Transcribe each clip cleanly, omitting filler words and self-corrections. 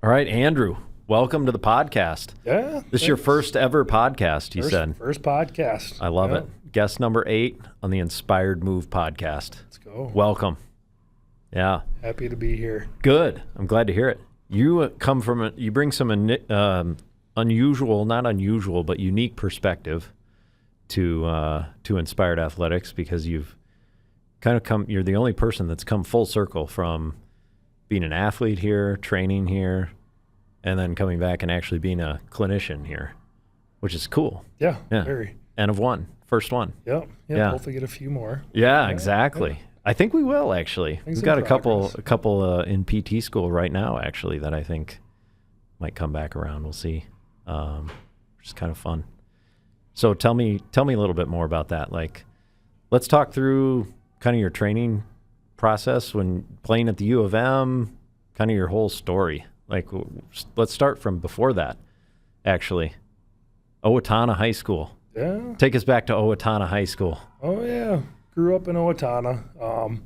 All right, Andrew, welcome to the podcast. Yeah. This is your first ever podcast, you said. First podcast. I love it. Guest number 8 on the Inspired Move podcast. Let's go. Welcome. Yeah. Happy to be here. Good. I'm glad to hear it. You you bring some unusual, not unusual, but unique perspective to Inspired Athletx, because you've kind of you're the only person that's come full circle from being an athlete here, training here, and then coming back and actually being a clinician here, which is cool. Yeah. Very. N of 1. First one. Yep. Yeah. Hopefully get a few more. Yeah, exactly. Yeah. I think we will, actually. We've got a couple in PT school right now, actually, that I think might come back around. We'll see. Which is kind of fun. So tell me a little bit more about that. Like, let's talk through kind of your training process when playing at the U of M, kind of your whole story. Like, let's start from before that, actually. Owatonna High School. Yeah. Take us back to Owatonna High School. Oh, yeah. Grew up in Owatonna.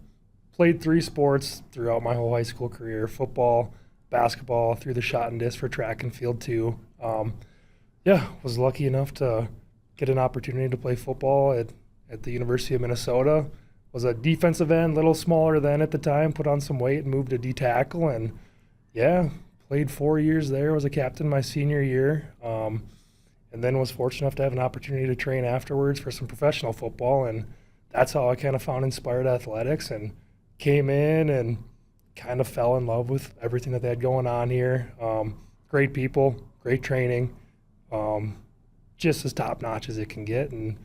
Played 3 sports throughout my whole high school career: football, basketball, threw the shot and disc for track and field too. Was lucky enough to get an opportunity to play football at the University of Minnesota. Was a defensive end, little smaller than at the time, put on some weight and moved to D-tackle, and played 4 years there. Was a captain my senior year, and then was fortunate enough to have an opportunity to train afterwards for some professional football, and that's how I kind of found Inspired Athletx and came in and kind of fell in love with everything that they had going on here. Great people, great training, just as top-notch as it can get, and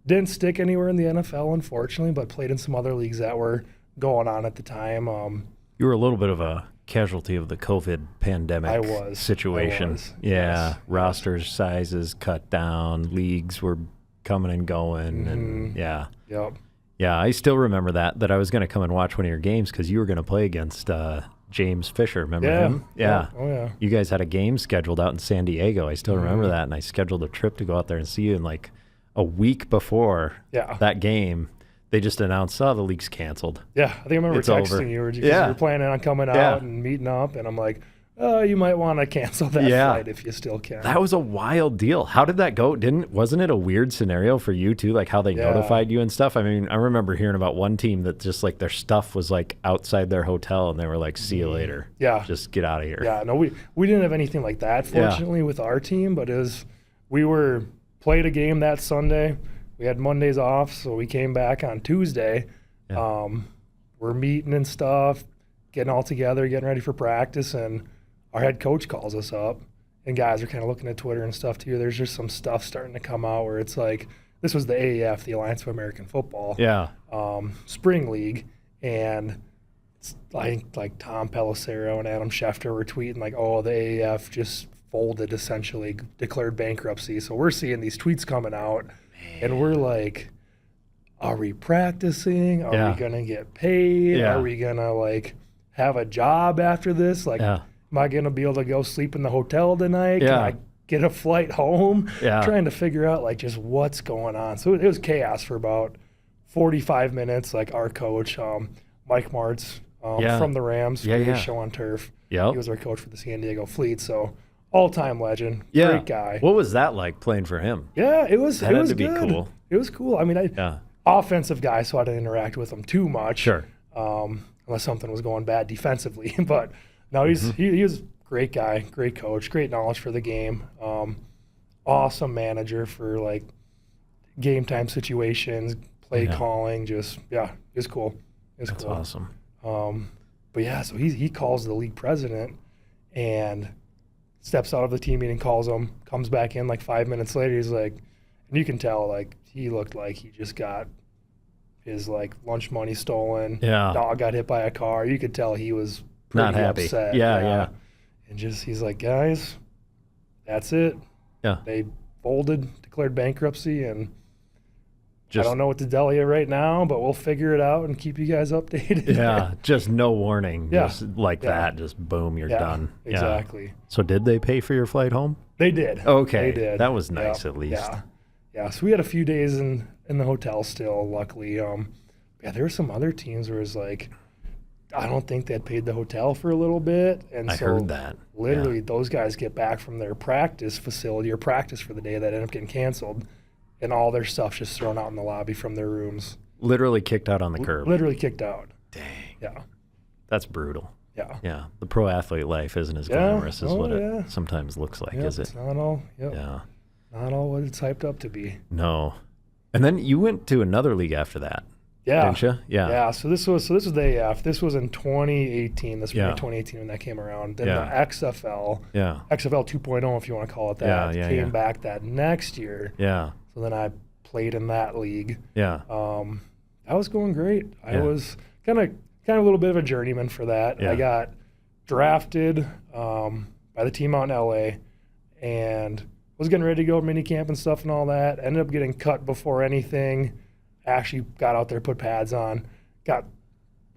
didn't stick anywhere in the NFL, unfortunately, but played in some other leagues that were going on at the time. You were a little bit of a casualty of the COVID pandemic situation. I was. Yeah, yes. roster sizes cut down, leagues were coming and going, and Yep. Yeah, I still remember that I was going to come and watch one of your games because you were going to play against James Fisher. Remember him? Yeah. Oh, yeah. You guys had a game scheduled out in San Diego. I still remember that, and I scheduled a trip to go out there and see you, and like a week before that game, they just announced, the league's canceled. Yeah, I think I remember texting you because you were planning on coming out and meeting up, and I'm like, you might want to cancel that flight if you still can. That was a wild deal. How did that go? Wasn't it a weird scenario for you too, like how they notified you and stuff? I mean, I remember hearing about one team that just like their stuff was like outside their hotel, and they were like, see you later. Yeah. Just get out of here. Yeah, no, we didn't have anything like that, fortunately, with our team, but we played a game that Sunday. We had Mondays off, so we came back on Tuesday. Yeah. We're meeting and stuff, getting all together, getting ready for practice, and our head coach calls us up, and guys are kind of looking at Twitter and stuff too. There's just some stuff starting to come out where it's like, this was the AAF, the Alliance of American Football, spring league, and it's like Tom Pelissero and Adam Schefter were tweeting like, the AAF just folded, essentially declared bankruptcy. So we're seeing these tweets coming out, and we're like, are we practicing? Are we gonna get paid? Are we gonna like have a job after this? Like, am I gonna be able to go sleep in the hotel tonight? Can I get a flight home? Trying to figure out like just what's going on. So it was chaos for about 45 minutes. Like our coach, Mike Martz from the Rams, show on turf. He was our coach for the San Diego Fleet. So all-time legend, great guy. What was that like playing for him? Yeah, it was. That it was had to good. be cool. It was cool. I mean, offensive guy, so I didn't interact with him too much. Sure. Unless something was going bad defensively. But no, he was a great guy, great coach, great knowledge for the game. Awesome manager for like game time situations, play calling. Just it was cool. That's awesome. So he calls the league president and steps out of the team meeting, calls him, comes back in like 5 minutes later. He's like, and you can tell like he looked like he just got his like lunch money stolen. Dog got hit by a car. You could tell he was pretty not happy. Upset. Yeah. And he's like, guys, that's it. Yeah. They folded, declared bankruptcy, and I don't know what to tell you right now, but we'll figure it out and keep you guys updated. Yeah, just no warning. Just like that, just boom, you're done. Exactly. So did they pay for your flight home? They did. Okay. They did. That was nice at least. Yeah. So we had a few days in the hotel still, luckily. There were some other teams where it was like, I don't think they'd paid the hotel for a little bit. And I so heard that. literally those guys get back from their practice facility or practice for the day that ended up getting canceled, and all their stuff's just thrown out in the lobby from their rooms. Literally kicked out on the curb. Literally kicked out. Dang. Yeah. That's brutal. Yeah. Yeah. The pro athlete life isn't as glamorous as what it sometimes looks like, is it? It's not all, Yeah. not all what it's hyped up to be. No. And then you went to another league after that. Yeah. Didn't you? Yeah. Yeah. So this was the AAF. This was in 2018. This was 2018 when that came around. Then the XFL. Yeah. XFL 2.0, if you want to call it that, came back that next year. Yeah. So then I played in that league. Yeah. That was going great. I was kind of a little bit of a journeyman for that. Yeah. I got drafted by the team out in LA, and was getting ready to go mini camp and stuff and all that. Ended up getting cut before anything. Actually got out there, put pads on, got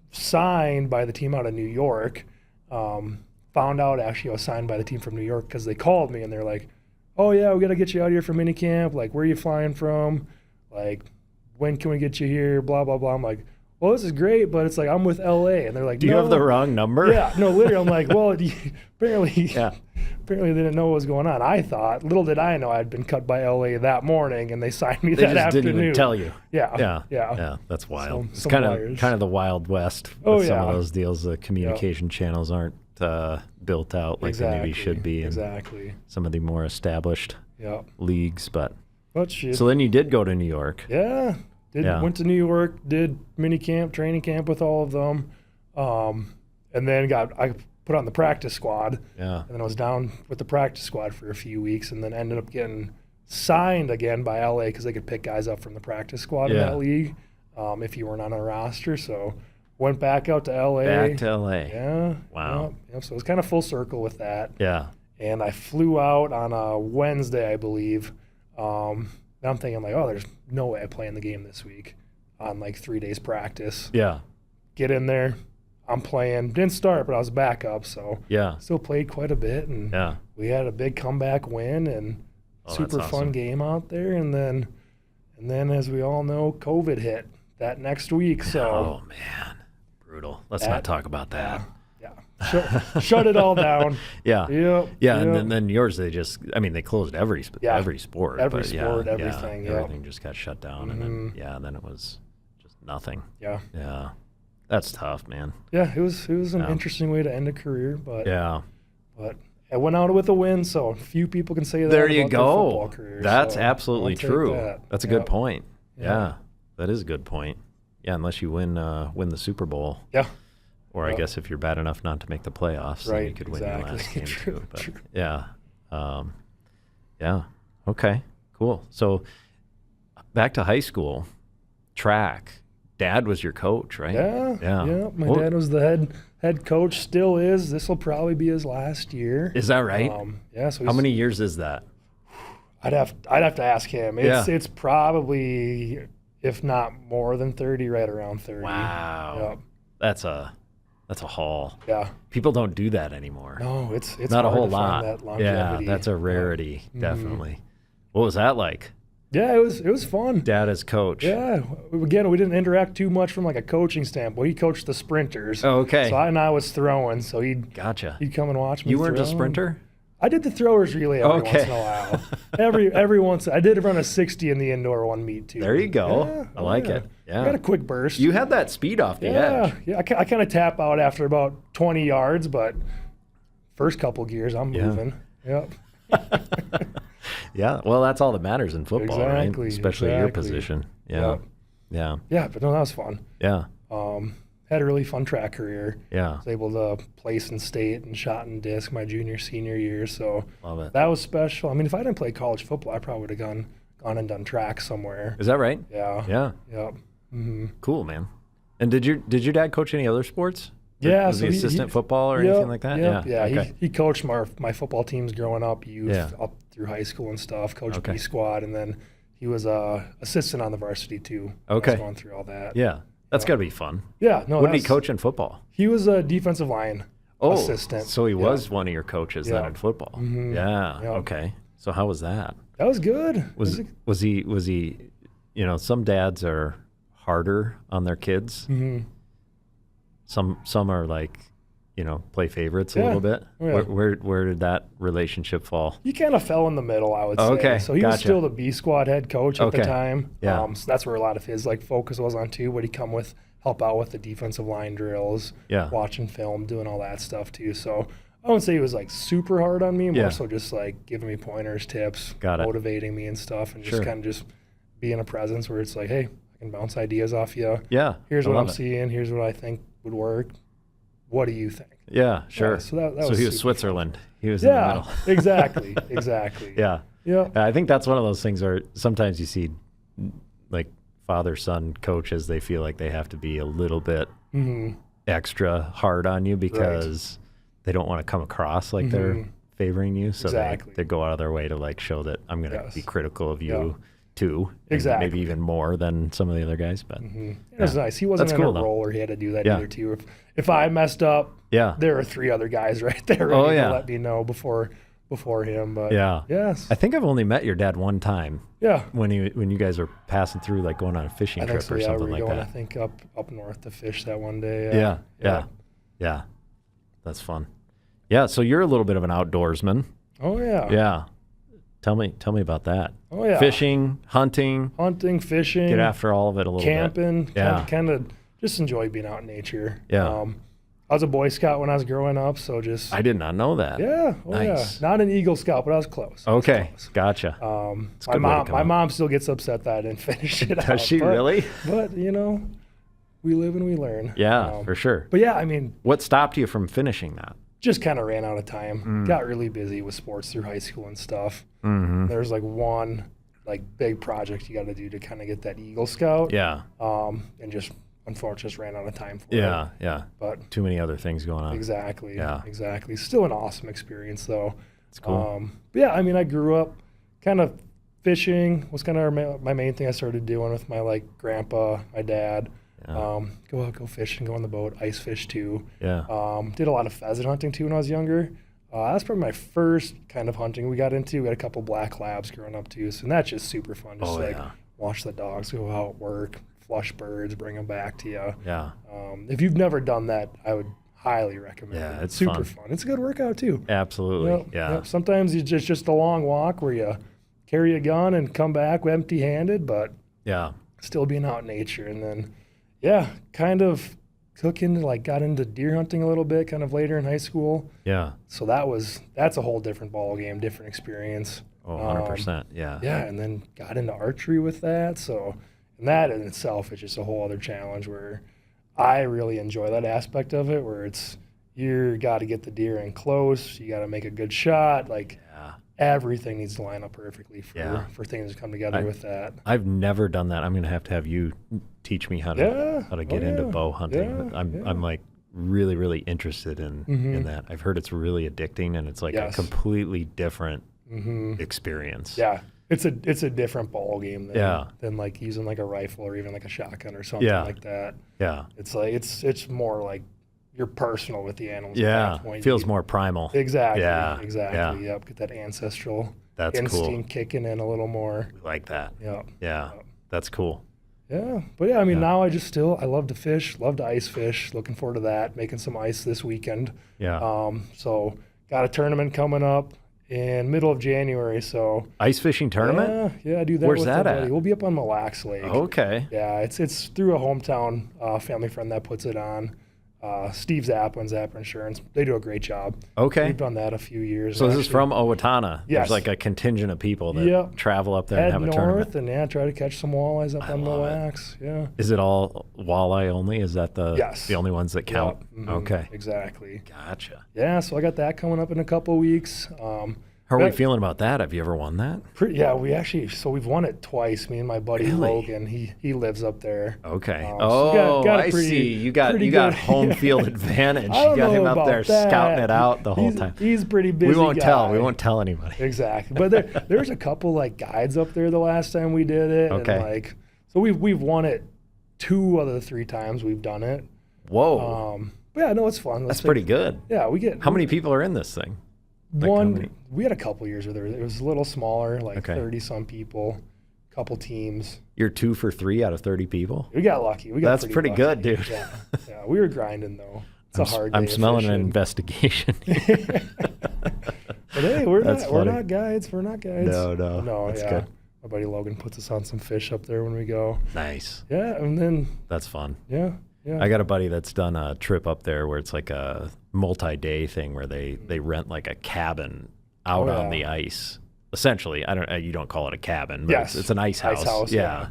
signed by the team out of New York. Found out actually I was signed by the team from New York because they called me and they're like, "Oh yeah, we got to get you out here for mini camp. Like, where are you flying from? Like, when can we get you here? Blah, blah, blah." I'm like, "Well, this is great, but it's like I'm with LA." And they're like, "Do you have the wrong number?" Yeah, no, literally. I'm like, "Well, apparently they didn't know what was going on." I thought, little did I know, I'd been cut by LA that morning, and they signed me that afternoon. Didn't even tell you. Yeah. That's wild. It's some kind wires. of the Wild West with some of those deals. The communication channels aren't built out like they maybe should be. Exactly. Some of the more established leagues, but shit. So then you did go to New York. Yeah. Went to New York, did mini camp, training camp with all of them, and then I put on the practice squad. Yeah. And then I was down with the practice squad for a few weeks, and then ended up getting signed again by LA because they could pick guys up from the practice squad in that league if you weren't on a roster. So went back out to LA. Back to LA. Yeah. Wow. Yeah. So it was kind of full circle with that. Yeah. And I flew out on a Wednesday, I believe. I'm thinking like, oh, there's no way I play in the game this week on like 3 days practice. Yeah. Get in there. I'm playing. Didn't start, but I was backup, so still played quite a bit. And we had a big comeback win and super fun game out there. And then as we all know, COVID hit that next week. So oh man, brutal. Let's not talk about that. Shut it all down. And then yours, they closed every sport. Every sport, everything. Everything just got shut down, and then it was just nothing. Yeah. That's tough, man. Yeah, it was an interesting way to end a career, but I went out with a win, so few people can say that. There you about go. Their football career, That's so absolutely true. That's a good point. Yeah, that is a good point. Yeah, unless you win the Super Bowl. Yeah. Or I guess if you're bad enough not to make the playoffs, then you could win your last game too. But okay, cool. So back to high school, track. Dad was your coach, right? Yeah. My dad was the head coach, still is. This will probably be his last year. Is that right? So how many years is that? I'd have to ask him. It's probably, if not more than 30, right around 30. Wow. That's a haul. Yeah. People don't do that anymore. No, it's not a whole to lot. Find that longevity. Yeah, that's a rarity, definitely. What was that like? Yeah, it was fun. Dad as coach. Yeah. Again, we didn't interact too much from like a coaching standpoint. He coached the sprinters. Oh, okay. So I was throwing, so he'd come and watch me. You weren't a sprinter? I did the throwers relay every once in a while. every once I did run a 60 in the indoor one meet too. There you go. I like it. Yeah. I got a quick burst. You had that speed off the edge. Yeah, I kind of tap out after about 20 yards, but first couple gears I'm moving. Yep. Yeah, well, that's all that matters in football, right? Especially your position. Yeah. Yeah, but no, that was fun. Yeah. Had a really fun track career. Yeah. Was able to place in state and shot in disc my junior, senior year. So love it. That was special. I mean, if I didn't play college football, I probably would have gone and done track somewhere. Is that right? Yeah. Yeah. Yep. Mm-hmm. Cool, man. And did your dad coach any other sports? Yeah. Was he assistant football or anything like that? Yeah. Okay. He coached my football teams growing up, youth up through high school and stuff. Coached B squad, and then he was assistant on the varsity too. Okay. I was going through all that. Yeah. That's got to be fun. Yeah. No. What did he coach in football? He was a defensive line assistant. So he was one of your coaches then in football. Mm-hmm. Yeah. Yep. Okay. So how was that? That was good. Was he? Some dads are harder on their kids. Mm-hmm. Some are like, play favorites a little bit. Oh, yeah. Where did that relationship fall? He kind of fell in the middle, I would say. Okay, So he was still the B squad head coach at the time. Yeah. So that's where a lot of his focus was on too. Would he help out with the defensive line drills, watching film, doing all that stuff too. So I wouldn't say he was super hard on me, more so just giving me pointers, tips, motivating me and stuff, and just kind of just being a presence where it's like, hey, I can bounce ideas off you. Yeah. Here's what I'm seeing. Here's what I think would work. What do you think? Yeah, sure. Yeah, so he was Switzerland. Fun. He was in the middle. Exactly. Yeah. I think that's one of those things where sometimes you see father-son coaches, they feel like they have to be a little bit extra hard on you because they don't want to come across like they're favoring you. So they go out of their way to show that I'm going to be critical of you too. Exactly. Maybe even more than some of the other guys. But it was nice. He wasn't in a role where he had to do that either too. If I messed up, there are 3 other guys right there ready to let me know before him. But yes. I think I've only met your dad one time. Yeah. When you guys were passing through, going on a fishing trip or something we were like going, that. I think up north to fish that one day. Yeah. That's fun. Yeah. So you're a little bit of an outdoorsman. Oh yeah. Yeah. Tell me about that. Oh yeah. Fishing, hunting, fishing. Get after all of it a little camping, bit. Yeah. Kind of just enjoy being out in nature. Yeah. I was a Boy Scout when I was growing up, so just... I did not know that. Yeah. Nice. Not an Eagle Scout, but I was close. Okay. Gotcha. My mom still gets upset that I didn't finish it out. Does she really? But, we live and we learn. Yeah, for sure. But yeah, I mean... What stopped you from finishing that? Just kind of ran out of time. Got really busy with sports through high school and stuff. There's one big project you got to do to kind of get that Eagle Scout. Yeah. And just... unfortunately, just ran out of time for it. Yeah. But too many other things going on. Exactly. Yeah. Exactly. Still an awesome experience, though. It's cool. But yeah, I mean, I grew up kind of fishing was kind of my main thing I started doing with my grandpa, my dad. Yeah. Go out, go fishing, go on the boat, ice fish too. Yeah. Did a lot of pheasant hunting too when I was younger. That's probably my first kind of hunting we got into. We had a couple black labs growing up too, so that's just super fun. Just watch the dogs go out, work, flush birds, bring them back to you. Yeah. If you've never done that, I would highly recommend it. Yeah, it's super fun. It's a good workout too. Absolutely. Yeah. Sometimes it's just a long walk where you carry a gun and come back empty-handed, but still being out in nature. And then, kind of got into deer hunting a little bit kind of later in high school. Yeah. So that's a whole different ball game, different experience. Oh, 100%. Yeah. Yeah, and then got into archery with that. So, and that in itself is just a whole other challenge where I really enjoy that aspect of it, where you got to get the deer in close, you got to make a good shot. Everything needs to line up perfectly for things to come together with that. I've never done that. I'm going to have you teach me how to get into bow hunting. I'm really, really interested in that. I've heard it's really addicting, and it's a completely different experience. Yeah. It's a different ball game than using a rifle or even a shotgun or something like that. Yeah. It's more you're personal with the animals. Yeah. At that point. Feels more primal. Exactly. Yeah. Exactly. Yep. Get that ancestral instinct kicking in a little more. We like that. Yep. Yeah. That's cool. Yeah. But I mean, now I love to fish, love to ice fish. Looking forward to that. Making some ice this weekend. Yeah. So got a tournament coming up in middle of January. So ice fishing tournament? Yeah, I do that. Where's with that buddy. at? We'll be up on Mille Lacs Lake. Okay. Yeah, it's through a hometown family friend that puts it on. Steve Zaplin's Zappa Insurance. They do a great job. Okay. We've done that a few years. So this is from Owatonna. Yes. There's a contingent of people that travel up there and have a tournament. Head north and try to catch some walleyes up on Mille Lacs. Yeah. Is it all walleye only? Is that the only ones that count? Yep. Okay. Exactly. Gotcha. Yeah, so I got that coming up in a couple of weeks. How are we feeling about that? Have you ever won that? We've won it twice. Me and my buddy Logan, he lives up there. Okay. So got I see. You got home field advantage. You got him up there scouting it out the whole time. He's pretty busy. We won't tell anybody. Exactly. But there's a couple guides up there the last time we did it. Okay. And so we've won it 2 out of the 3 times we've done it. Whoa. But yeah, no, it's fun. That's pretty good. Yeah, How many people are in this thing? We had a couple years where it was a little smaller, 30 some people. couple teams. You're 2 for 3 out of 30 people? We got lucky. That's pretty lucky. good, dude. Yeah. We were grinding, though. It's a hard day. I'm smelling an investigation. But hey, we're not guides. We're not guides. No. That's good. My buddy Logan puts us on some fish up there when we go. Nice. Yeah, and then that's fun. Yeah. I got a buddy that's done a trip up there where it's like a multi-day thing where they rent like a cabin out on the ice. Essentially, you don't call it a cabin, but it's an ice house. Yeah.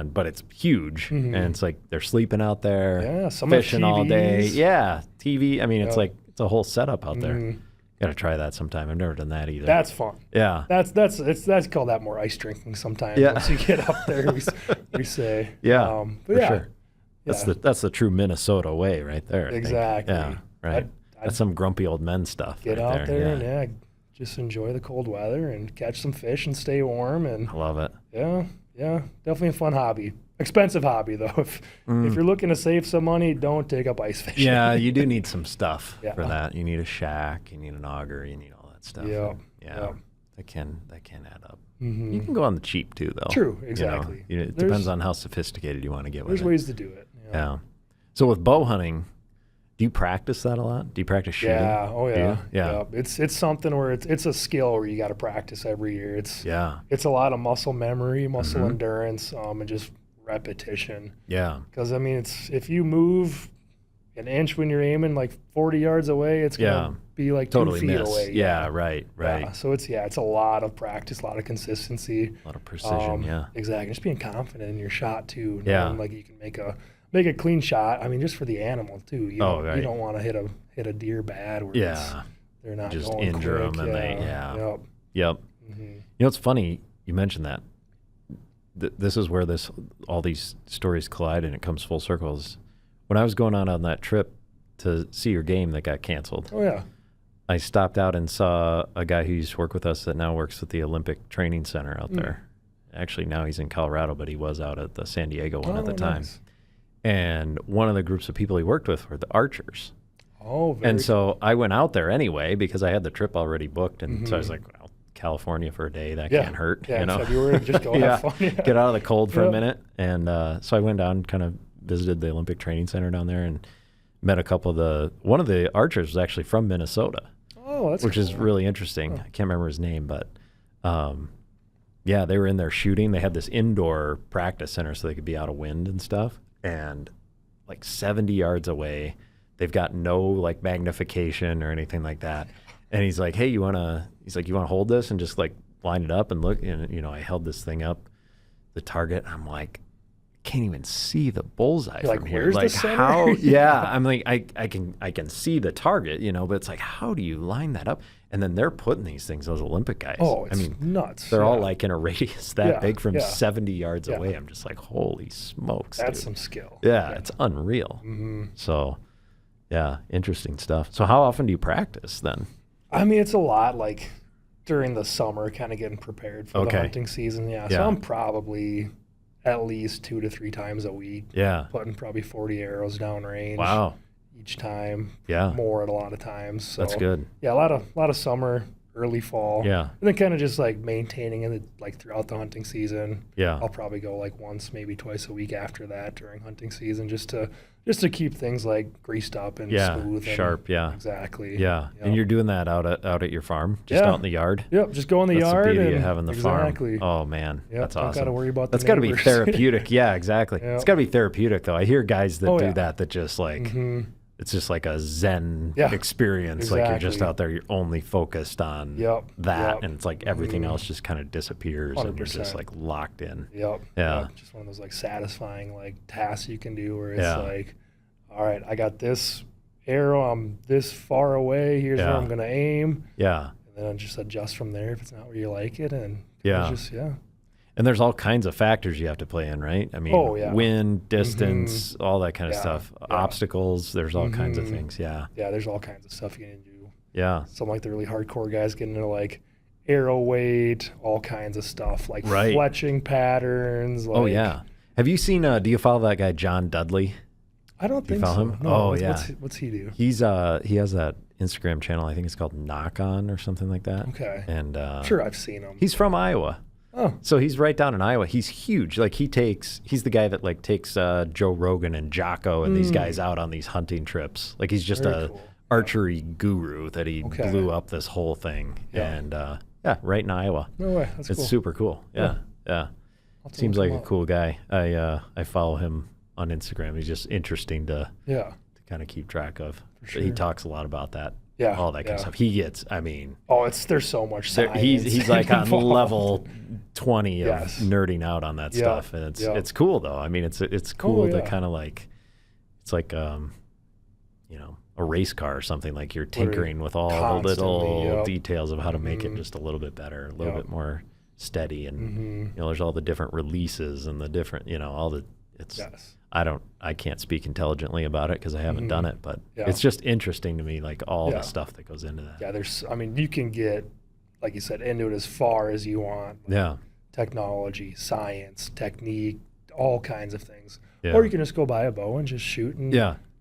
But it's huge, and it's like they're sleeping out there, fishing all day. Yeah, TV. I mean, it's like it's a whole setup out there. Got to try that sometime. I've never done that either. That's fun. Yeah. That's call that more ice drinking sometimes. Yeah. Once you get up there, we say. Yeah. For sure. That's the true Minnesota way right there. Exactly. Yeah. Right. That's some grumpy old men stuff. Get out there and just enjoy the cold weather and catch some fish and stay warm. And I love it. Yeah. Definitely a fun hobby. Expensive hobby though. If you're looking to save some money, don't take up ice fishing. Yeah, you do need some stuff for that. You need a shack, you need an auger, you need all that stuff. Yeah. That can add up. You can go on the cheap too, though. True, exactly. It depends on how sophisticated you want to get with it. There's ways to do it. Yeah. So with bow hunting, do you practice that a lot? Do you practice shooting? Yeah. Oh yeah. Yeah. It's something where it's a skill where you got to practice every year. It's a lot of muscle memory, muscle endurance, and just repetition. Yeah. Because I mean, if you move an inch when you're aiming like 40 yards away, it's gonna be like totally 2 feet miss. away. Yeah. Right. Yeah, so it's a lot of practice, a lot of consistency, a lot of precision. Exactly. Just being confident in your shot too. Yeah. Like you can make a clean shot. I mean, just for the animal too. You don't want to hit a deer bad. Where they're not just going injure quick. them and Yep. Mm-hmm. You know, it's funny you mentioned that. This is where all these stories collide and it comes full circles. When I was going on that trip to see your game that got canceled. Oh yeah. I stopped out and saw a guy who used to work with us that now works at the Olympic Training Center out there. Actually, now he's in Colorado, but he was out at the San Diego one at the time. Nice. And one of the groups of people he worked with were the archers. Oh, very so I went out there anyway because I had the trip already booked. And so I was like, well, California for a day, that can't hurt. Yeah, you know? in February, just go have fun. Yeah. Get out of the cold for a minute. And so I went down, kind of visited the Olympic Training Center down there and met a couple of one of the archers was actually from Minnesota. Oh, that's which cool. is really interesting. I can't remember his name, but they were in there shooting. They had this indoor practice center so they could be out of wind and stuff. And like 70 yards away, they've got no like magnification or anything like that. And he's like, hey, you want to hold this and just like line it up and look? And, I held this thing up, the target. I'm like, can't even see the bullseye You're from like, here. where's Like the center? how? Yeah, I'm like, I can see the target, but it's like, how do you line that up? And then they're putting these things, those Olympic guys. Oh, it's nuts. They're all like in a radius that big from 70 yards Yeah. away. I'm just like, holy smokes, That's dude. some skill. Yeah, it's unreal. So, yeah, interesting stuff. So how often do you practice then? I mean, it's a lot like during the summer, kind of getting prepared for the hunting season. Yeah, so I'm probably at least 2 to 3 times a week. Yeah. Putting probably 40 arrows downrange. Wow. Each time. Yeah. More at a lot of times. So, that's good. Yeah, a lot of summer, early fall. Yeah. And then kind of just like maintaining it like throughout the hunting season. Yeah. I'll probably go like once, maybe twice a week after that during hunting season just to keep things like greased up and smooth. Sharp, Exactly. Yeah. And you're doing that out at your farm, just out in the yard? Yep, just go in the yard. That's the beauty and of having the farm. Oh, man, that's awesome. Don't got to worry about That's the got to be neighbors. therapeutic. Yeah, exactly. It's got to be therapeutic, though. I hear guys that do that just like, it's just like a Zen experience. Like you're just out there, you're only focused on that. And it's like everything else just kind of disappears 100%. and you're just like locked in. Yeah. Just one of those like satisfying like tasks you can do where it's like, all right, I got this arrow, I'm this far away, here's where I'm going to aim. Yeah. And then just adjust from there if it's not where you like it. And and there's all kinds of factors you have to play in, right? I mean, wind, distance, all that kind of stuff. Obstacles, there's all kinds of things. Yeah, there's all kinds of stuff you can do. Yeah. Some like the really hardcore guys get into like arrow weight, all kinds of stuff, like fletching patterns. Like, oh, yeah. Have you seen, do you follow that guy, John Dudley? I don't think so. You follow him? No, oh, what's he do? He has that Instagram channel. I think it's called Knock On or something like that. Okay. And sure, I've seen him. He's from Iowa. Oh. So he's right down in Iowa. He's huge. Like he's the guy that like takes Joe Rogan and Jocko and these guys out on these hunting trips. Like he's just Very a cool. archery guru that he blew up this whole thing. Yeah. And right in Iowa. No way. That's It's cool. super cool. Yeah. Seems like a cool guy. I follow him on Instagram. He's just interesting to kind of keep track of. For sure. He talks a lot about that. Yeah. All that kind of stuff. He gets, I mean. There's so much science. He's like on involved. level 20 of nerding out on that stuff. And it's cool though. I mean, it's cool to kind of like, it's like, a race car or something. Like you're tinkering with all the little details of how to make it just a little bit better, a little bit more steady. And, there's all the different releases and the different, all the, I can't speak intelligently about it because I haven't done it, but it's just interesting to me, like all the stuff that goes into that. Yeah, you can get, like you said, into it as far as you want. Like technology, science, technique, all kinds of things. Yeah. Or you can just go buy a bow and just shoot and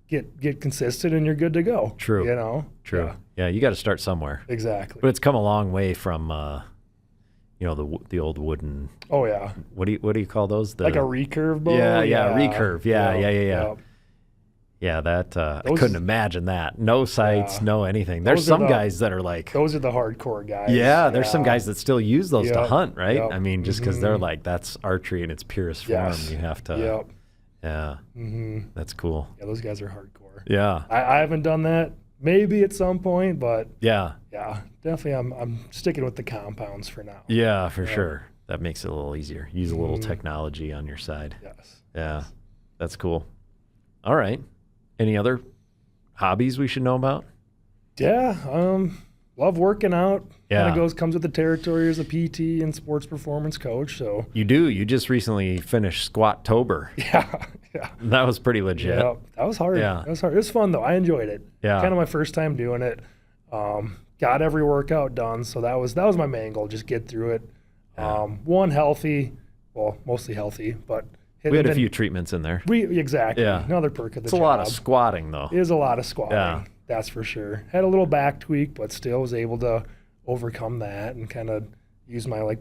get consistent and you're good to go. True. True. Yeah, you got to start somewhere. Exactly. But it's come a long way from the old wooden. Oh yeah. What do you call those? Like a recurve bow. Yeah, recurve. Yeah. Yeah, that I couldn't imagine that. No sights, no anything. There's some guys that are like. Those are the hardcore guys. Yeah, there's some guys that still use those to hunt, right? I mean, just because they're like, that's archery in its purest form. You have to. Yeah. That's cool. Yeah, those guys are hardcore. Yeah. I haven't done that. Maybe at some point, but yeah, definitely. I'm sticking with the compounds for now. Yeah, for sure. That makes it a little easier. Use a little technology on your side. Yes. Yeah, that's cool. All right. Any other hobbies we should know about? Yeah. Love working out. Yeah. Kind of comes with the territory as a PT and sports performance coach. So you do. You just recently finished Squatober. Yeah. That was pretty legit. Yeah, that was hard. Yeah. That was hard. It was fun though. I enjoyed it. Yeah. Kind of my first time doing it. Got every workout done. So that was my main goal. Just get through it. One healthy, well, mostly healthy, but we had a few treatments in there. Exactly. Yeah. Another perk of the job. It's a lot of squatting though. It is a lot of squatting. Yeah. That's for sure. Had a little back tweak, but still was able to overcome that and kind of use my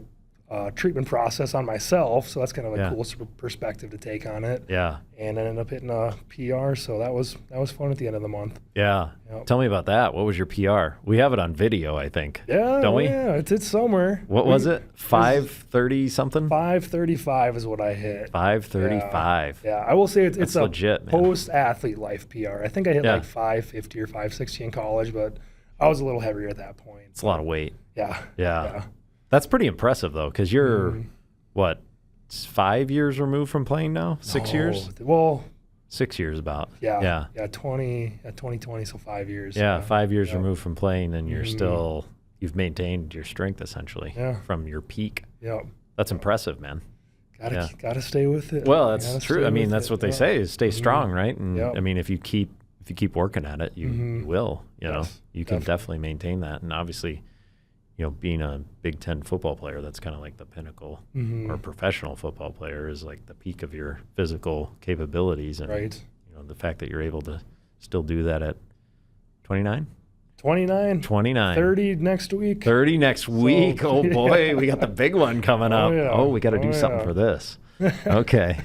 treatment process on myself. So that's kind of a cool perspective to take on it. Yeah. And I ended up hitting a PR. So that was fun at the end of the month. Yeah. Yep. Tell me about that. What was your PR? We have it on video, I think. Yeah. Don't we? Yeah. It's somewhere. What was it? 5:30 something? 5:35 is what I hit. 5:35. Yeah. I will say it's a legit, post-athlete life PR. I think I hit like 5:50 or 5:60 in college, but I was a little heavier at that point. It's a lot of weight. Yeah. That's pretty impressive, though, because you're, 5 years removed from playing now? 6 years? Well, 6 years about. Yeah. 2020, so 5 years. Yeah, 5 years removed from playing, and you're still, you've maintained your strength, essentially, from your peak. Yep. That's impressive, man. Gotta stay with it. Well, that's true. I mean, that's what they say is stay strong, right? And I mean, if you keep working at it, you will. You know, you can definitely maintain that. And obviously, being a Big Ten football player, that's kind of like the pinnacle. Or a professional football player is like the peak of your physical capabilities. And the fact that you're able to still do that at 29. 29. 30 next week. 30 next week. Oh boy, we got the big one coming up. Oh, we got to do something for this. Okay.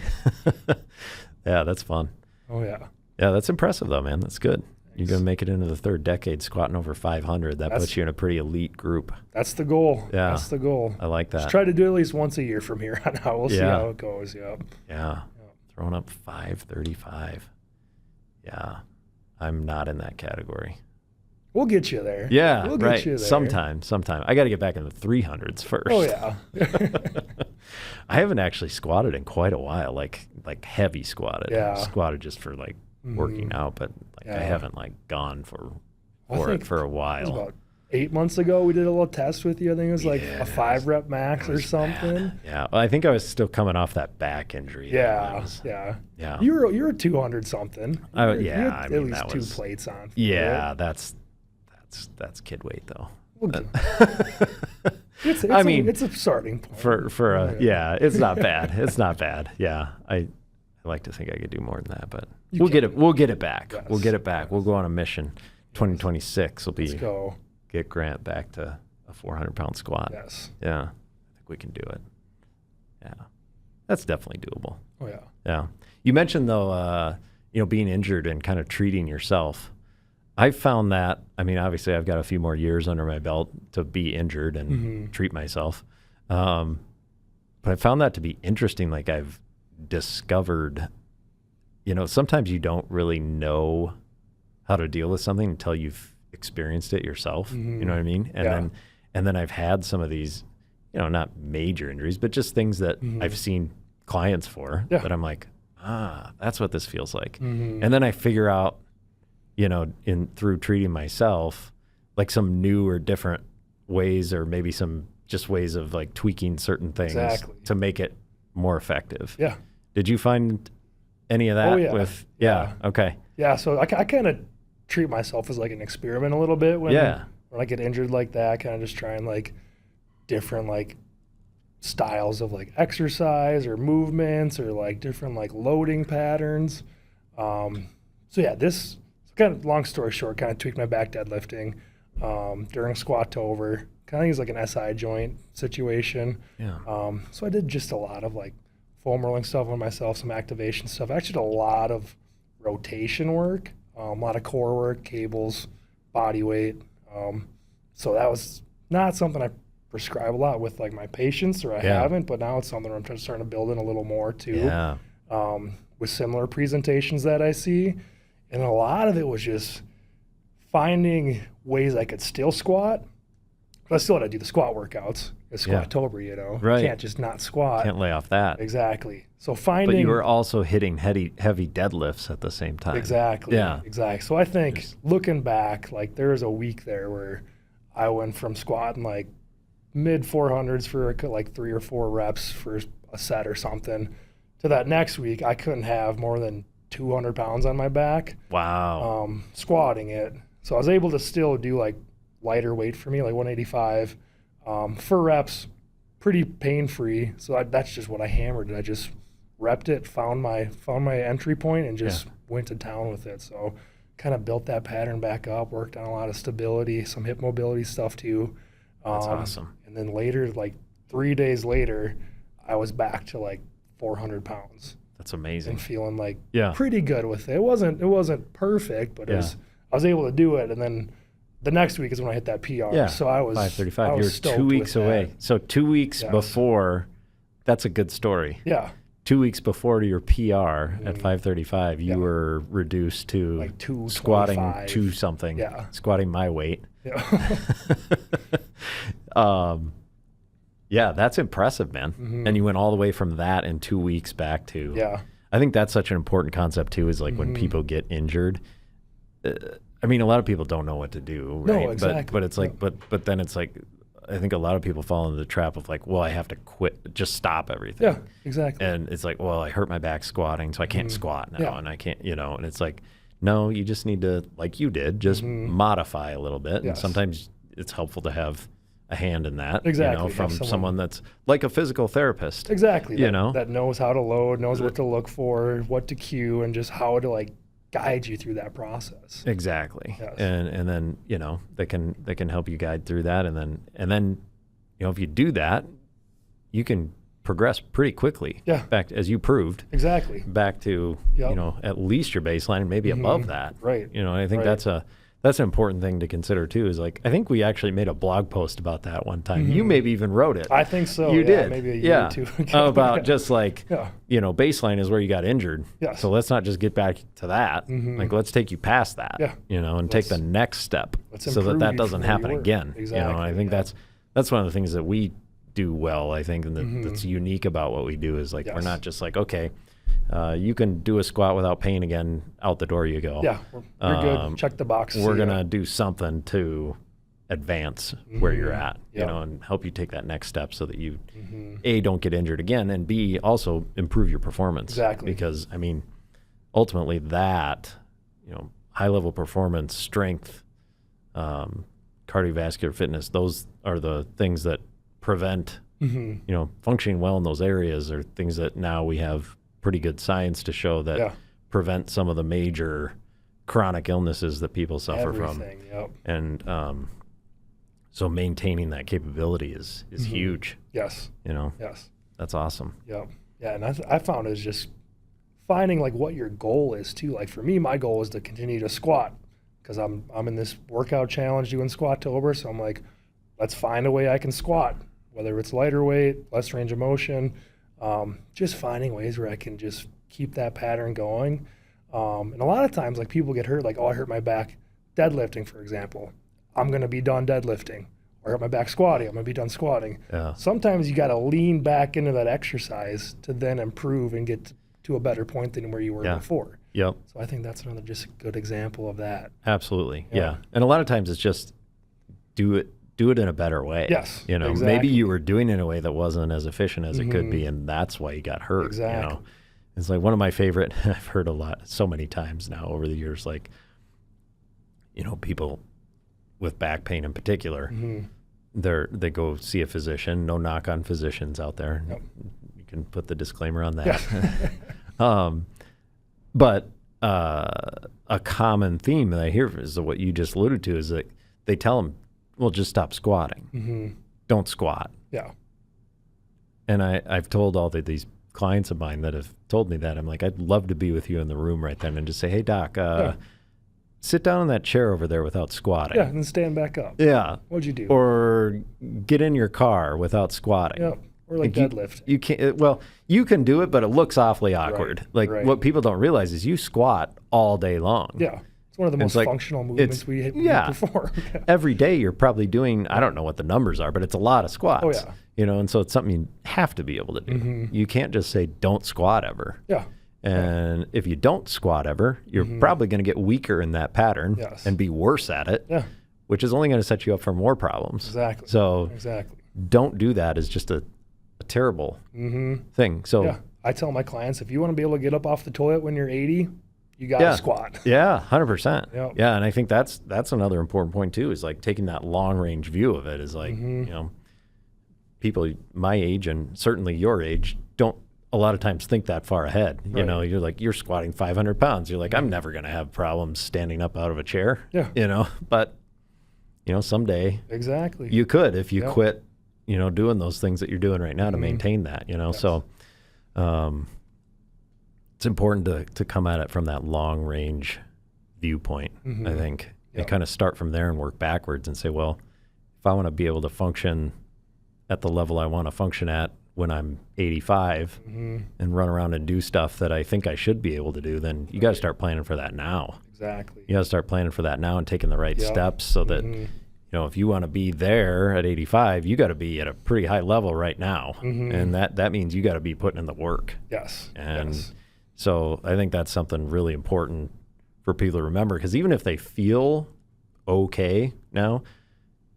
Yeah, that's fun. Oh yeah. Yeah, that's impressive though, man. That's good. You're going to make it into the third decade squatting over 500. That puts you in a pretty elite group. That's the goal. Yeah. That's the goal. I like that. Just try to do at least once a year from here on out. We'll see how it goes. Yep. Yeah. Throwing up 535. Yeah. I'm not in that category. We'll get you there. Yeah, we'll get you there. Sometime. I got to get back in the 300s first. Oh, yeah. I haven't actually squatted in quite a while, like heavy squatted. Yeah. Squatted just for working out, but I haven't gone for it for a while. It was about 8 months ago we did a little test with you. I think it was a 5-rep max or something. Bad. Yeah. Well, I think I was still coming off that back injury. Yeah. You were 200 something. You had at least 2 plates on. Yeah, that's kid weight though. It's a starting point. It's not bad. It's not bad. Yeah. I like to think I could do more than that, but we'll get it back. Yes. We'll get it back. We'll go on a mission. 2026 will be Let's go. Get Grant back to a 400-pound squat. Yes. Yeah. I think we can do it. Yeah. That's definitely doable. Oh, yeah. Yeah. You mentioned, though, being injured and kind of treating yourself. I've found that, I mean, obviously I've got a few more years under my belt to be injured and treat myself. But I found that to be interesting. Like I've discovered, sometimes you don't really know how to deal with something until you've experienced it yourself. You know what I mean? And then I've had some of these, not major injuries, but just things that I've seen clients for that I'm like, that's what this feels like. And then I figure out, through treating myself, like some new or different ways, or maybe some just ways of like tweaking certain things to make it more effective. Yeah. Did you find any of that with? Yeah. Okay. Yeah. So I kind of treat myself as like an experiment a little bit when I get injured like that. I kind of just try and like different like styles of like exercise or movements or like different like loading patterns. This kind of, long story short, kind of tweaked my back deadlifting during Squatober. Kind of think it's like an SI joint situation. Yeah. So I did just a lot of like foam rolling stuff on myself, some activation stuff. Actually did a lot of rotation work, a lot of core work, cables, body weight. So that was not something I prescribe a lot with like my patients, or I haven't, but now it's something I'm starting to build in a little more too. With similar presentations that I see. And a lot of it was just finding ways I could still squat. But I still had to do the squat workouts. It's Squatober, Right. Can't just not squat. Can't lay off that. Exactly. So finding. But you were also hitting heavy deadlifts at the same time. Exactly. Yeah. Exactly. So I think looking back, like there was a week there where I went from squatting like mid 400s for like 3 or 4 reps for a set or something, to that next week I couldn't have more than 200 pounds on my back. Wow. Squatting it. So I was able to still do like lighter weight for me, like 185 for reps, pretty pain-free. So that's just what I hammered. I just repped it, found my entry point, and just went to town with it. So kind of built that pattern back up, worked on a lot of stability, some hip mobility stuff too. That's awesome. And then later, like 3 days later, I was back to like 400 pounds. That's amazing. And feeling like pretty good with it. It wasn't perfect, but I was able to do it. And then the next week is when I hit that PR. Yeah. So I was 535. You're 2 weeks away. That. So 2 weeks before, that's a good story. Yeah. 2 weeks before to your PR at 535, you were reduced to like 225. Squatting to something. Yeah. Squatting my weight. Yeah. That's impressive, man. And you went all the way from that in 2 weeks back to. Yeah. I think that's such an important concept too, is like when people get injured. I mean, a lot of people don't know what to do, right? No, exactly. But it's like, but then it's like, I think a lot of people fall into the trap of like, well, I have to quit, just stop everything. Yeah, exactly. And it's like, well, I hurt my back squatting, so I can't squat now, and I can't, and it's like, no, you just need to, like you did, just modify a little bit. Yes. And sometimes it's helpful to have a hand in that, from someone that's like a physical therapist. Exactly. That knows how to load, knows what to look for, what to cue, and just how to like guide you through that process. Exactly. Yes. And then, they can help you guide through that. And then, if you do that, you can progress pretty quickly. Yeah. Back, as you proved. Exactly. Back to, at least your baseline and maybe above that. Right. And I think that's an important thing to consider too, is like, I think we actually made a blog post about that one time. You maybe even wrote it. I think so. You did. Maybe a year or two ago. About just like, baseline is where you got injured. Yes. So let's not just get back to that. Like, let's take you past that, and take the next step so that doesn't happen again. Exactly. And I think that's one of the things that we do well, I think, and that's unique about what we do is like, we're not just like, okay, you can do a squat without pain again, out the door you go. Yeah, you're good. Check the box. We're going to do something to advance where you're at, and help you take that next step so that you, A, don't get injured again, and B, also improve your performance. Exactly. Because, I mean, ultimately that, high-level performance, strength, cardiovascular fitness, those are the things that prevent, functioning well in those areas, are things that now we have pretty good science to show that prevent some of the major chronic illnesses that people suffer from. Yep. And so maintaining that capability is huge. Yes. Yes. That's awesome. Yep. Yeah, and I found it is just finding like what your goal is too. Like for me, my goal is to continue to squat because I'm in this workout challenge doing Squatober. So I'm like, let's find a way I can squat, whether it's lighter weight, less range of motion, just finding ways where I can just keep that pattern going. And a lot of times, like people get hurt, like, oh, I hurt my back deadlifting, for example. I'm going to be done deadlifting. Or I hurt my back squatting. I'm going to be done squatting. Yeah. Sometimes you got to lean back into that exercise to then improve and get to a better point than where you were before. Yep. So I think that's another just a good example of that. Absolutely. Yeah. And a lot of times it's just do it in a better way. Yes. You know, exactly. maybe you were doing it in a way that wasn't as efficient as it could be, and that's why you got hurt. Exactly. You know? It's like one of my favorite, I've heard a lot, so many times now over the years, like, you know, people with back pain in particular, they go see a physician. No knock on physicians out there. Yep. You can put the disclaimer on that. Yeah. But a common theme that I hear is what you just alluded to is that they tell them, well, just stop squatting. Don't squat. Yeah. And I've told all these clients of mine that have told me that, I'm like, I'd love to be with you in the room right then and just say, hey, doc, sit down in that chair over there without squatting. Yeah, and then stand back up. Yeah. What'd you do? Or get in your car without squatting. Yeah. Or like deadlift. You can't. Well, you can do it, but it looks awfully awkward. What people don't realize is you squat all day long. Yeah. It's one of the most functional movements we perform. Every day you're probably doing, I don't know what the numbers are, but it's a lot of squats. Oh, yeah. You know, and so it's something you have to be able to do. You can't just say, don't squat ever. Yeah. And if you don't squat ever, you're probably going to get weaker in that pattern and be worse at it, which is only going to set you up for more problems. Exactly. So don't do that is just a terrible thing. So I tell my clients, if you want to be able to get up off the toilet when you're 80, you got to squat. Yeah, 100%. Yep. Yeah, and I think that's another important point too, is like taking that long range view of it is like, you know, people my age and certainly your age don't a lot of times think that far ahead. You know, you're like, you're squatting 500 pounds. You're like, I'm never going to have problems standing up out of a chair. Yeah. You know, but, you know, someday you could if you quit, you know, doing those things that you're doing right now to maintain that, you know. So it's important to come at it from that long range viewpoint, I think, and kind of start from there and work backwards and say, well, if I want to be able to function at the level I want to function at when I'm 85 and run around and do stuff that I think I should be able to do, then you got to start planning for that now. Exactly. You got to start planning for that now and taking the right steps so that, you know, if you want to be there at 85, you got to be at a pretty high level right now. And that means you got to be putting in the work. Yes. And so I think that's something really important for people to remember, because even if they feel okay now,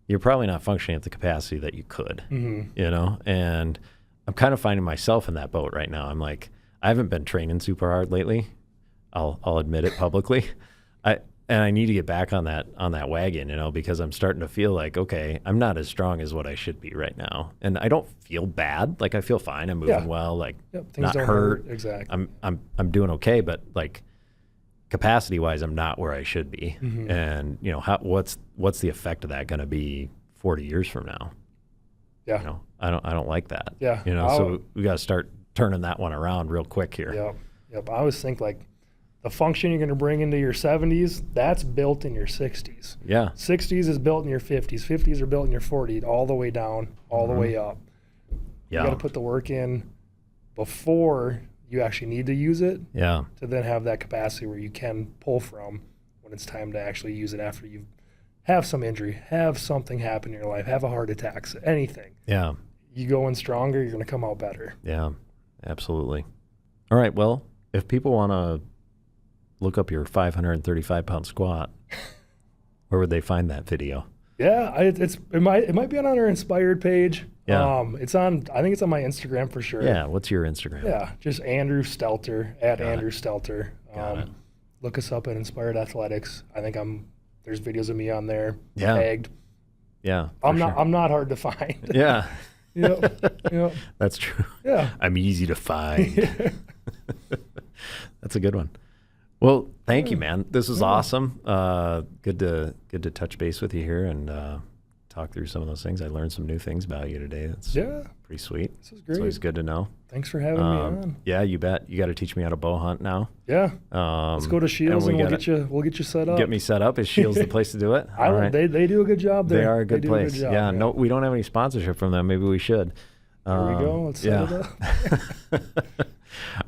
you're probably not functioning at the capacity that you could, you know? And I'm kind of finding myself in that boat right now. I'm like, I haven't been training super hard lately. I'll admit it publicly. And I need to get back on that wagon, you know, because I'm starting to feel like, okay, I'm not as strong as what I should be right now. And I don't feel bad. Like, I feel fine. I'm moving well, like not hurt. Exactly. I'm doing okay, but like capacity wise, I'm not where I should be. And you know, what's the effect of that going to be 40 years from now? Yeah. You know, I don't like that. Yeah. You know, so we got to start turning that one around real quick here. Yep. Yep. I always think like the function you're going to bring into your 70s, that's built in your 60s. Yeah. 60s is built in your 50s. 50s are built in your 40s, all the way down, all the way up. Yeah. You got to put the work in before you actually need to use it. Yeah. To then have that capacity where you can pull from when it's time to actually use it after you have some injury, have something happen in your life, have a heart attack, anything. Yeah. You go in stronger, you're going to come out better. Yeah, absolutely. All right. Well, if people want to look up your 535-pound squat, where would they find that video? Yeah, it might be on our Inspired page. Yeah. It's on, I think it's on my Instagram for sure. Yeah. What's your Instagram? Yeah, just Andrew Stelter, at Andrew Stelter. Look us up at Inspired Athletx. I think there's videos of me on there tagged. Yeah. I'm not hard to find. Yeah. Yep. That's true. Yeah. I'm easy to find. That's a good one. Well, thank you, man. This was awesome. Good to touch base with you here and talk through some of those things. I learned some new things about you today. That's pretty sweet. This is great. It's always good to know. Thanks for having me on. Yeah, you bet. You got to teach me how to bow hunt now. Yeah. Let's go to Shields and we'll get you set up. Get me set up. Is Shields the place to do it? All right. They do a good job there. They are a good place. Yeah. No, we don't have any sponsorship from them. Maybe we should. There we go. Let's set it up.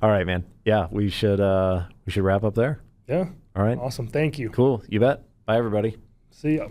All right, man. Yeah, we should wrap up there. Yeah. All right. Awesome. Thank you. Cool. You bet. Bye, everybody. See ya.